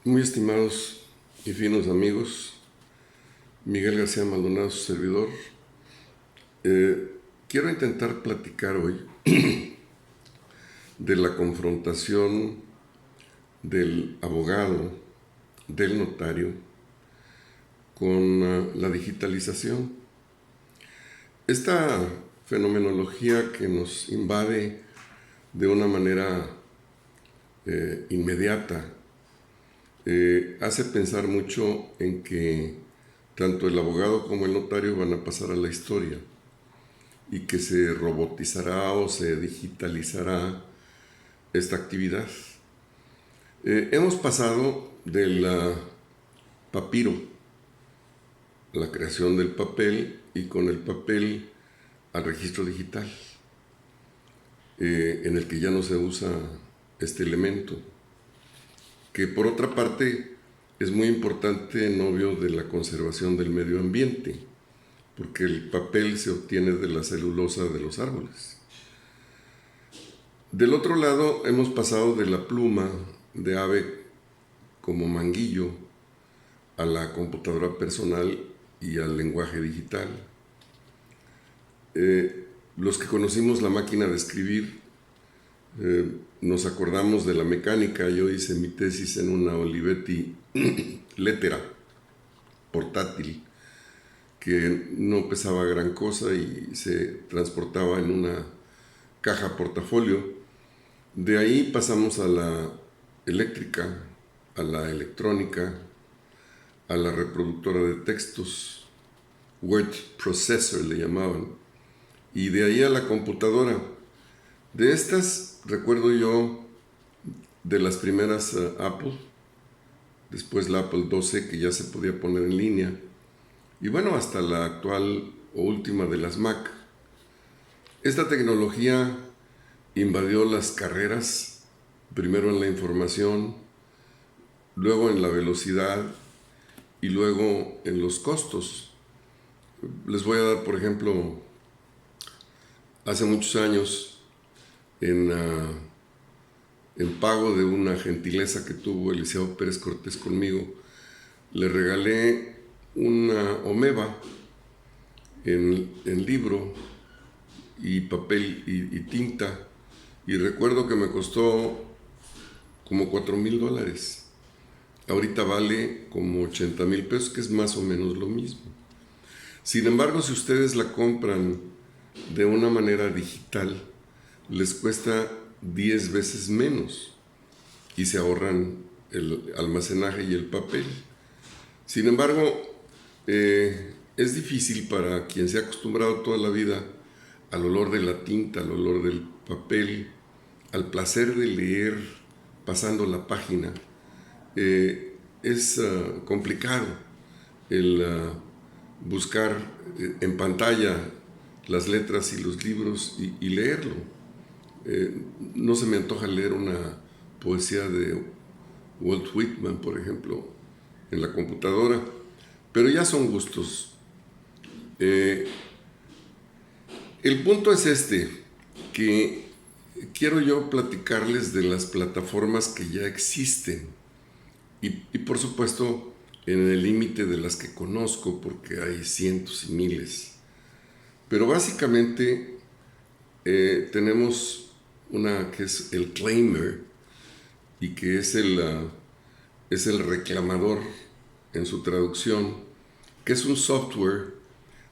Muy estimados y finos amigos, Miguel García Maldonado, su servidor. Quiero intentar platicar hoy de la confrontación del abogado, del notario, con la digitalización. Esta fenomenología que nos invade de una manera inmediata hace pensar mucho en que tanto el abogado como el notario van a pasar a la historia y que se robotizará o se digitalizará esta actividad. Hemos pasado del papiro, la creación del papel, y con el papel al registro digital, en el que ya no se usa este elemento, que por otra parte es muy importante en obvio de la conservación del medio ambiente, porque el papel se obtiene de la celulosa de los árboles. Del otro lado hemos pasado de la pluma de ave como manguillo a la computadora personal y al lenguaje digital. Los que conocimos la máquina de escribir nos acordamos de la mecánica. Yo hice mi tesis en una Olivetti Lettera portátil que no pesaba gran cosa y se transportaba en una caja portafolio. De ahí pasamos a la eléctrica, a la electrónica, a la reproductora de textos, word processor le llamaban, y de ahí a la computadora. De estas recuerdo yo de las primeras Apple, después la Apple IIc, que ya se podía poner en línea, y bueno, hasta la actual o última de las Mac. Esta tecnología invadió las carreras, primero en la información, luego en la velocidad y luego en los costos. Les voy a dar, por ejemplo, hace muchos años, en pago de una gentileza que tuvo Eliseo Pérez Cortés conmigo, le regalé una Omeva en libro y papel y tinta, y recuerdo que me costó como $4,000. Ahorita vale como 80,000 pesos, que es más o menos lo mismo. Sin embargo, si ustedes la compran de una manera digital, les cuesta 10 veces menos y se ahorran el almacenaje y el papel. Sin embargo, es difícil para quien se ha acostumbrado toda la vida al olor de la tinta, al olor del papel, al placer de leer pasando la página. Es complicado el buscar en pantalla las letras y los libros y leerlo. No se me antoja leer una poesía de Walt Whitman, por ejemplo, en la computadora, pero ya son gustos. El punto es que quiero yo platicarles de las plataformas que ya existen y por supuesto en el límite de las que conozco, porque hay cientos y miles. Pero básicamente tenemos una que es el claimer y que es el reclamador en su traducción, que es un software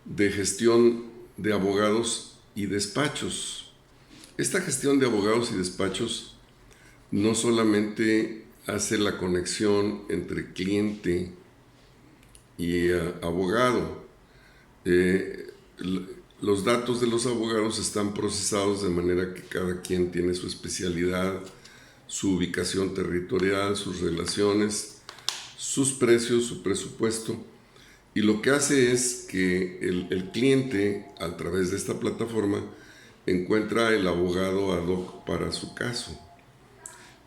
de gestión de abogados y despachos. Esta gestión de abogados y despachos no solamente hace la conexión entre cliente y abogado. Los datos de los abogados están procesados de manera que cada quien tiene su especialidad, su ubicación territorial, sus relaciones, sus precios, su presupuesto. Y lo que hace es que el cliente, a través de esta plataforma, encuentra el abogado ad hoc para su caso.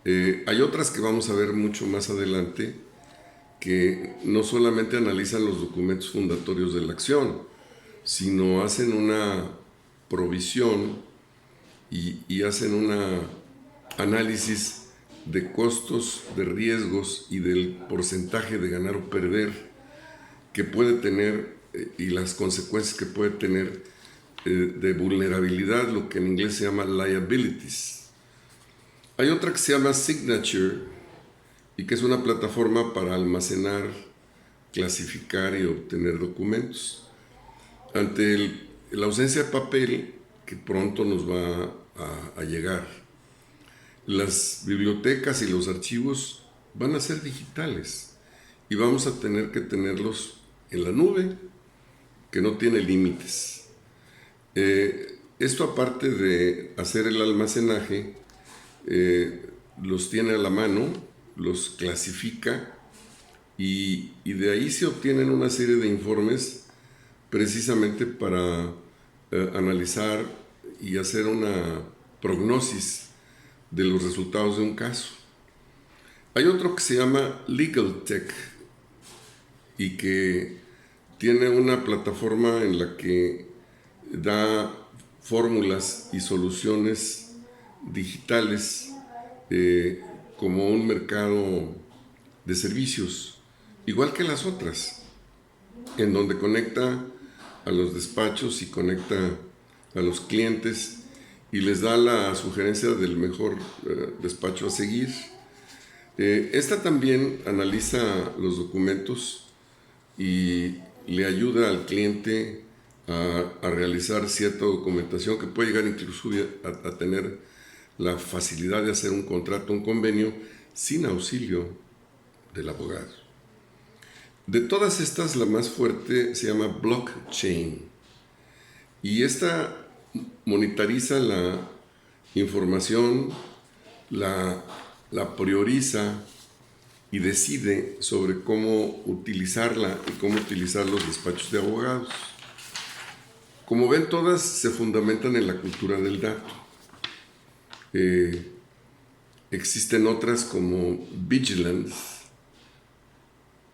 Hay otras que vamos a ver mucho más adelante, que no solamente analizan los documentos fundatorios de la acción, sino hacen una provisión y hacen un análisis de costos, de riesgos y del porcentaje de ganar o perder que puede tener y las consecuencias que puede tener de vulnerabilidad, lo que en inglés se llama liabilities. Hay otra que se llama Signature y que es una plataforma para almacenar, clasificar y obtener documentos. Ante la ausencia de papel, que pronto nos va a llegar, las bibliotecas y los archivos van a ser digitales y vamos a tener que tenerlos en la nube, que no tiene límites. Esto, aparte de hacer el almacenaje, los tiene a la mano, los clasifica y de ahí se obtienen una serie de informes precisamente para analizar y hacer una prognosis de los resultados de un caso. Hay otro que se llama Legal Tech y que tiene una plataforma en la que da fórmulas y soluciones digitales como un mercado de servicios, igual que las otras, en donde conecta a los despachos y conecta a los clientes y les da la sugerencia del mejor despacho a seguir. Esta también analiza los documentos y le ayuda al cliente a realizar cierta documentación que puede llegar incluso a tener la facilidad de hacer un contrato, un convenio, sin auxilio del abogado. De todas estas, la más fuerte se llama blockchain y esta monitoriza la información, la prioriza y decide sobre cómo utilizarla y cómo utilizar los despachos de abogados. Como ven, todas se fundamentan en la cultura del dato. Existen otras como Vigilance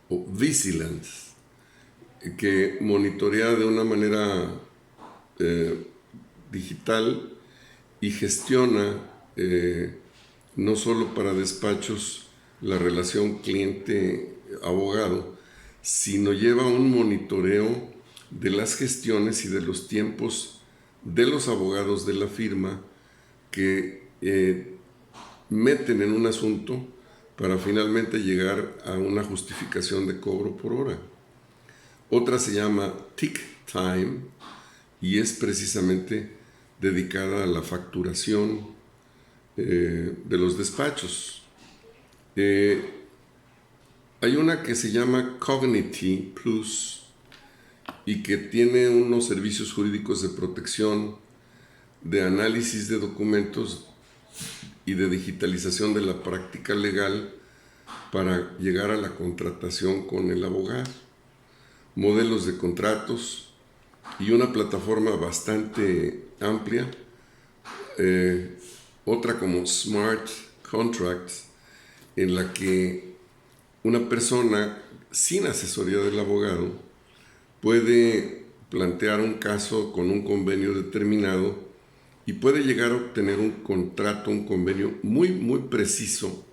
o Vigilance, que monitorea de una manera digital y gestiona no solo para despachos la relación cliente-abogado, sino lleva un monitoreo de las gestiones y de los tiempos de los abogados de la firma que meten en un asunto para finalmente llegar a una justificación de cobro por hora. Otra se llama Tick Time y es precisamente dedicada a la facturación de los despachos. Hay una que se llama Cognity Plus y que tiene unos servicios jurídicos de protección, de análisis de documentos y de digitalización de la práctica legal para llegar a la contratación con el abogado, modelos de contratos y una plataforma bastante amplia, otra como Smart Contracts, en la que una persona sin asesoría del abogado puede plantear un caso con un convenio determinado y puede llegar a obtener un contrato, un convenio muy, muy preciso,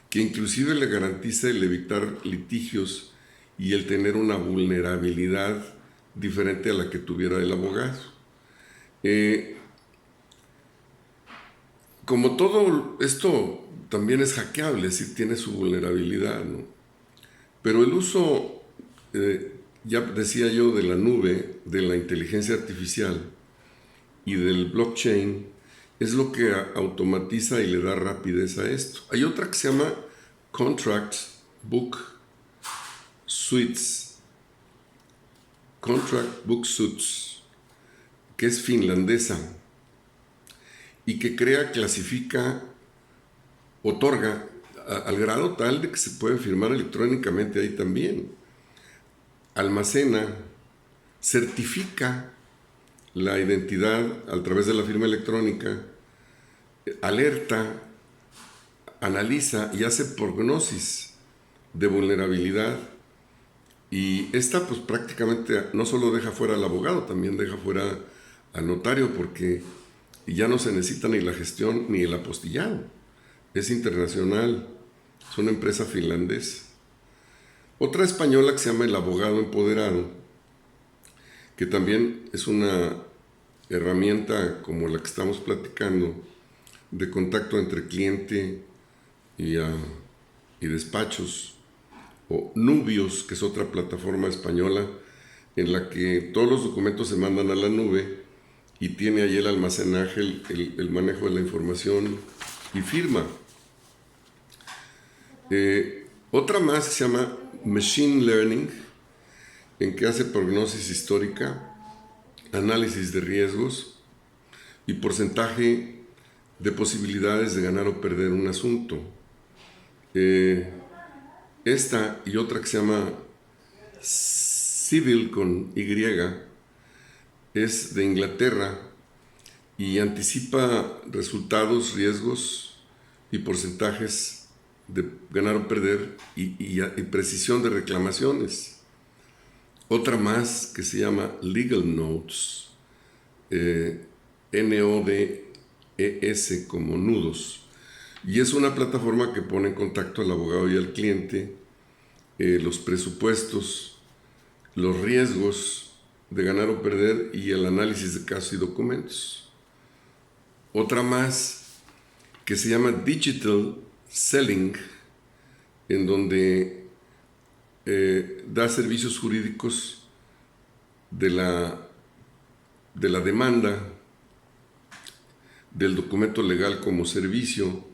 que inclusive le garantiza el evitar litigios y el tener una vulnerabilidad diferente a la que tuviera el abogado. Como todo esto también es hackeable, es decir, tiene su vulnerabilidad, ¿no? Pero el uso, ya decía yo, de la nube, de la inteligencia artificial y del blockchain, es lo que automatiza y le da rapidez a esto. Hay otra que se llama Contract Book Suites, Contract Book Suites, que es finlandesa y que crea, clasifica, otorga al grado tal de que se puede firmar electrónicamente ahí también. Almacena, certifica la identidad a través de la firma electrónica, alerta, analiza y hace prognosis de vulnerabilidad. Y esta pues prácticamente no solo deja fuera al abogado, también deja fuera al notario, porque ya no se necesita ni la gestión ni el apostillado. es internacional, es una empresa finlandesa. Otra española que se llama El Abogado Empoderado, que también es una herramienta como la que estamos platicando, de contacto entre cliente y despachos, o Nubios, que es otra plataforma española en la que todos los documentos se mandan a la nube y tiene ahí el almacenaje, el manejo de la información y firma. Otra más se llama Machine Learning, en que hace prognosis histórica, análisis de riesgos y porcentaje de posibilidades de ganar o perder un asunto. Esta y otra que se llama Civil con Y, es de Inglaterra y anticipa resultados, riesgos y porcentajes de ganar o perder y precisión de reclamaciones. Otra más que se llama Legal Notes, NODES como nudos, y es una plataforma que pone en contacto al abogado y al cliente, los presupuestos, los riesgos de ganar o perder y el análisis de casos y documentos. Otra más que se llama Digital Selling, en donde da servicios jurídicos de la demanda, del documento legal como servicio,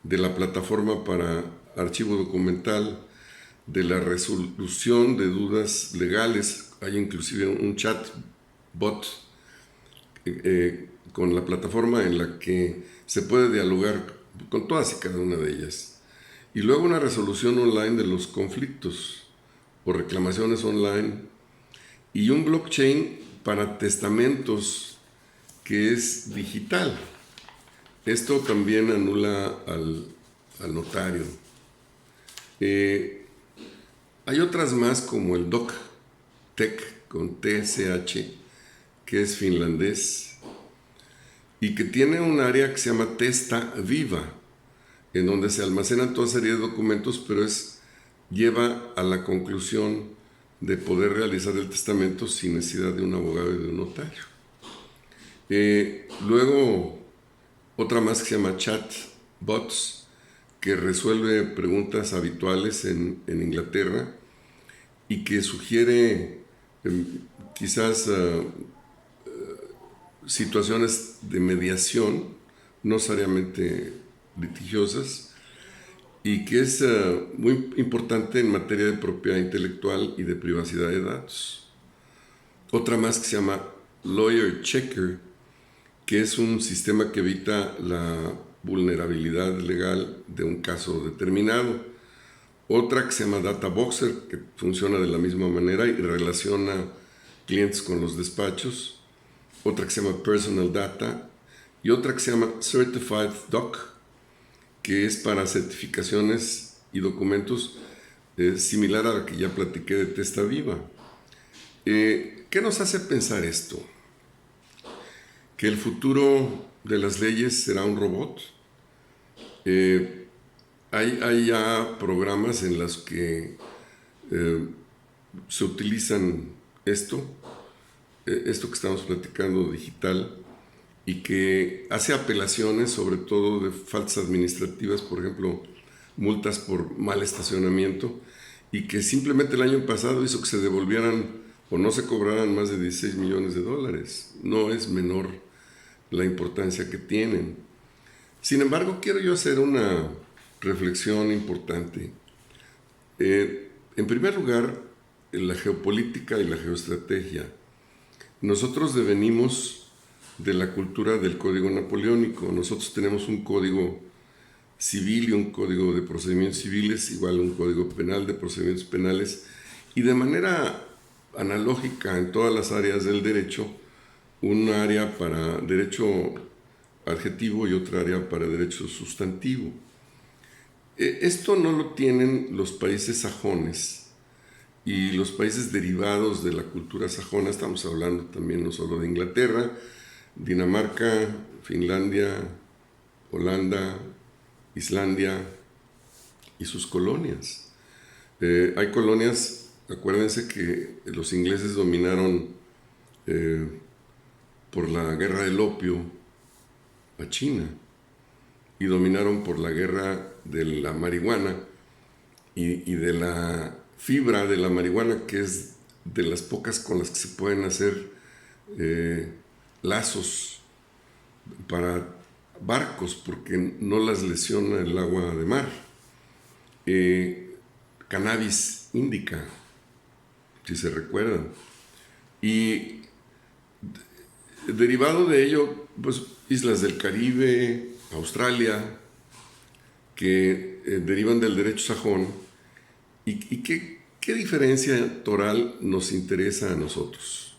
de la plataforma para archivo documental, de la resolución de dudas legales. Hay inclusive un chat bot con la plataforma en la que se puede dialogar con todas y cada una de ellas. Y luego una resolución online de los conflictos o reclamaciones online, y un blockchain para testamentos que es digital. Esto también anula al notario. Hay otras más como el DocTech con TSH, que es finlandés, y que tiene un área que se llama Testa Viva, en donde se almacenan toda serie de documentos, pero lleva a la conclusión de poder realizar el testamento sin necesidad de un abogado y de un notario. Luego, otra más que se llama Chatbots, que resuelve preguntas habituales en Inglaterra y que sugiere quizás situaciones de mediación, no necesariamente litigiosas, y que es muy importante en materia de propiedad intelectual y de privacidad de datos. Otra más que se llama Lawyer Checker, que es un sistema que evita la vulnerabilidad legal de un caso determinado. Otra que se llama Data Boxer, que funciona de la misma manera y relaciona clientes con los despachos. Otra que se llama Personal Data, y otra que se llama Certified Doc, que es para certificaciones y documentos similar a la que ya platiqué de Testa Viva. ¿Qué nos hace pensar esto? ¿Que el futuro de las leyes será un robot? Hay ya programas en los que se utilizan esto que estamos platicando digital, y que hace apelaciones sobre todo de faltas administrativas, por ejemplo, multas por mal estacionamiento, y que simplemente el año pasado hizo que se devolvieran o no se cobraran más de 16 millones de dólares. No es menor la importancia que tienen. Sin embargo, quiero yo hacer una reflexión importante. En primer lugar, en la geopolítica y la geoestrategia. Nosotros devenimos de la cultura del código napoleónico. Nosotros tenemos un código civil y un código de procedimientos civiles, igual un código penal de procedimientos penales, y de manera analógica en todas las áreas del derecho, un área para derecho adjetivo y otra área para derecho sustantivo. Esto no lo tienen los países sajones y los países derivados de la cultura sajona. Estamos hablando también no solo de Inglaterra, Dinamarca, Finlandia, Holanda, Islandia y sus colonias. Hay colonias, acuérdense que los ingleses dominaron por la guerra del opio a China y dominaron por la guerra de la marihuana y de la fibra de la marihuana, que es de las pocas con las que se pueden hacer lazos para barcos porque no las lesiona el agua de mar. Cannabis indica, si se recuerdan. Y derivado de ello, pues islas del Caribe, Australia, que derivan del derecho sajón. ¿Y qué diferencia toral nos interesa a nosotros?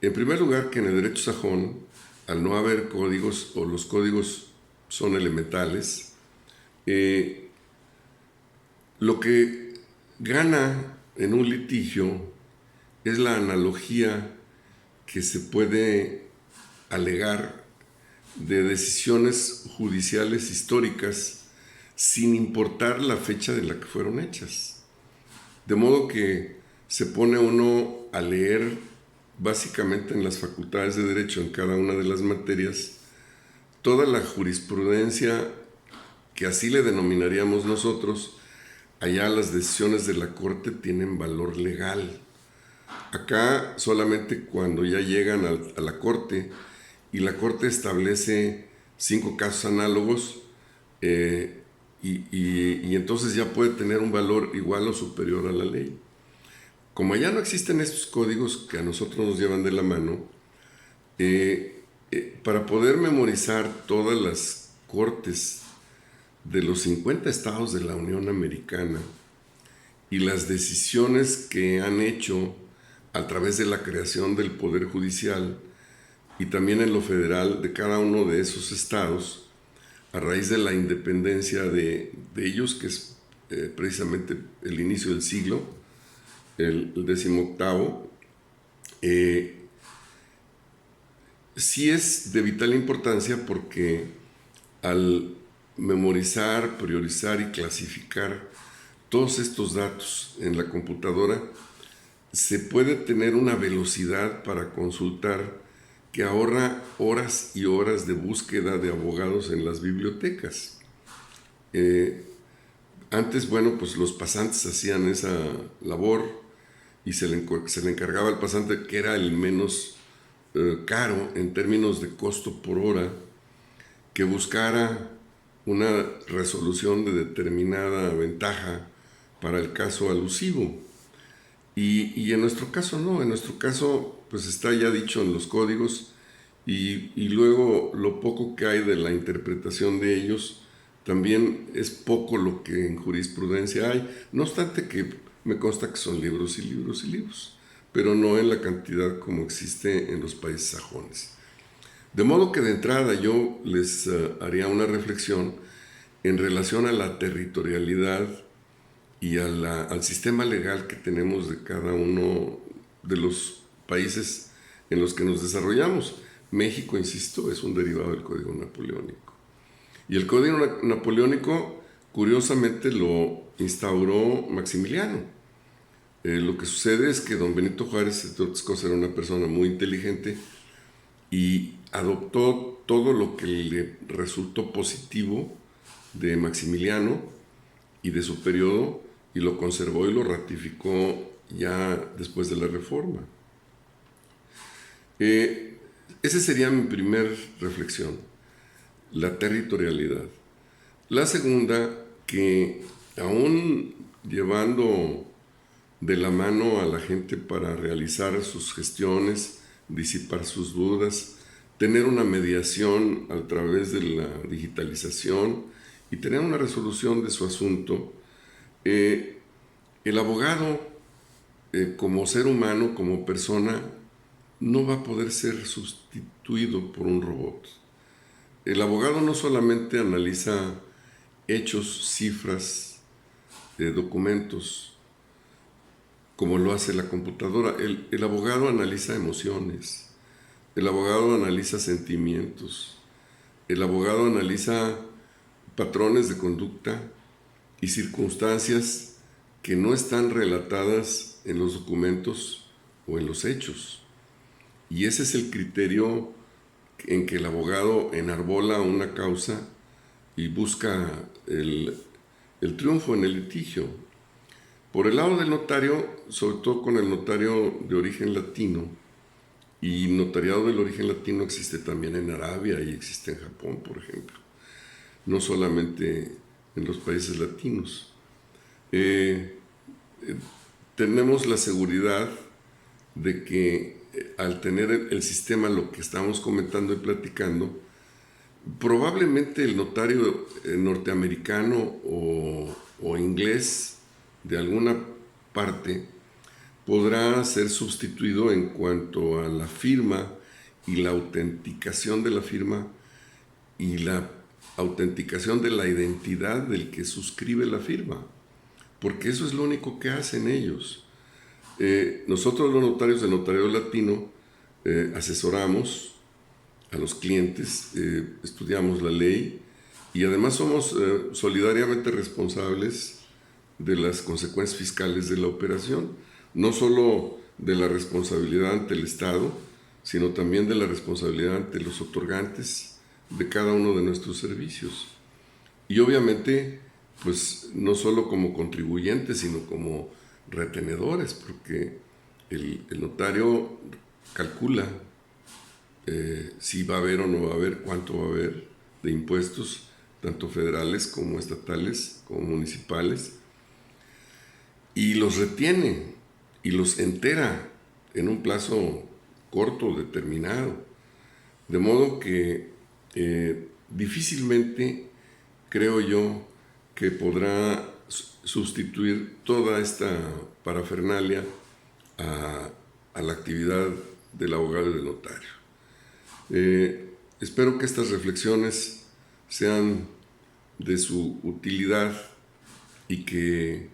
En primer lugar, que en el derecho sajón, al no haber códigos o los códigos son elementales, lo que gana en un litigio es la analogía que se puede alegar de decisiones judiciales históricas sin importar la fecha de la que fueron hechas. De modo que se pone uno a leer básicamente en las facultades de Derecho, en cada una de las materias, toda la jurisprudencia que así le denominaríamos nosotros. Allá las decisiones de la Corte tienen valor legal. Acá solamente cuando ya llegan a la Corte y la Corte establece 5 casos análogos y entonces ya puede tener un valor igual o superior a la ley. Como allá no existen estos códigos que a nosotros nos llevan de la mano, para poder memorizar todas las cortes de los 50 estados de la Unión Americana y las decisiones que han hecho a través de la creación del Poder Judicial y también en lo federal de cada uno de esos estados, a raíz de la independencia de ellos, que es precisamente el inicio del siglo, el 18º, sí es de vital importancia porque al memorizar, priorizar y clasificar todos estos datos en la computadora, se puede tener una velocidad para consultar que ahorra horas y horas de búsqueda de abogados en las bibliotecas. Antes, bueno, pues los pasantes hacían esa labor y se le encargaba al pasante, que era el menos caro en términos de costo por hora, que buscara una resolución de determinada ventaja para el caso alusivo. Y en nuestro caso no, en nuestro caso pues está ya dicho en los códigos y luego lo poco que hay de la interpretación de ellos también es poco lo que en jurisprudencia hay, no obstante que me consta que son libros y libros y libros, pero no en la cantidad como existe en los países sajones. De modo que de entrada yo les haría una reflexión en relación a la territorialidad y al sistema legal que tenemos de cada uno de los países en los que nos desarrollamos. México, insisto, es un derivado del Código Napoleónico. Y el Código Napoleónico, curiosamente, lo instauró Maximiliano. Lo que sucede es que don Benito Juárez, entre otras cosas, era una persona muy inteligente y adoptó todo lo que le resultó positivo de Maximiliano y de su periodo y lo conservó y lo ratificó ya después de la Reforma. Esa sería mi primer reflexión, la territorialidad. La segunda, que aún llevando de la mano a la gente para realizar sus gestiones, disipar sus dudas, tener una mediación a través de la digitalización y tener una resolución de su asunto, el abogado como ser humano, como persona, no va a poder ser sustituido por un robot. El abogado no solamente analiza hechos, cifras, documentos, como lo hace la computadora. El abogado analiza emociones, el abogado analiza sentimientos, el abogado analiza patrones de conducta y circunstancias que no están relatadas en los documentos o en los hechos. Y ese es el criterio en que el abogado enarbola una causa y busca el triunfo en el litigio. Por el lado del notario, sobre todo con el notario de origen latino, y notariado del origen latino existe también en Arabia y existe en Japón, por ejemplo, no solamente en los países latinos. Tenemos la seguridad de que al tener el sistema, lo que estamos comentando y platicando, probablemente el notario norteamericano o inglés de alguna parte podrá ser sustituido en cuanto a la firma y la autenticación de la firma y la autenticación de la identidad del que suscribe la firma, porque eso es lo único que hacen ellos. Nosotros los notarios del Notariado Latino asesoramos a los clientes, estudiamos la ley y además somos solidariamente responsables de las consecuencias fiscales de la operación, no solo de la responsabilidad ante el Estado, sino también de la responsabilidad ante los otorgantes de cada uno de nuestros servicios. Y obviamente, pues no solo como contribuyentes, sino como retenedores, porque el notario calcula si va a haber o no va a haber, cuánto va a haber de impuestos, tanto federales como estatales, como municipales, y los retiene y los entera en un plazo corto, determinado. De modo que difícilmente creo yo que podrá sustituir toda esta parafernalia a la actividad del abogado y del notario. Espero que estas reflexiones sean de su utilidad y que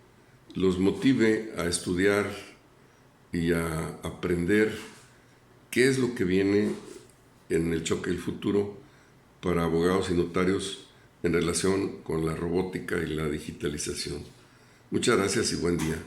los motive a estudiar y a aprender qué es lo que viene en el choque del futuro para abogados y notarios en relación con la robótica y la digitalización. Muchas gracias y buen día.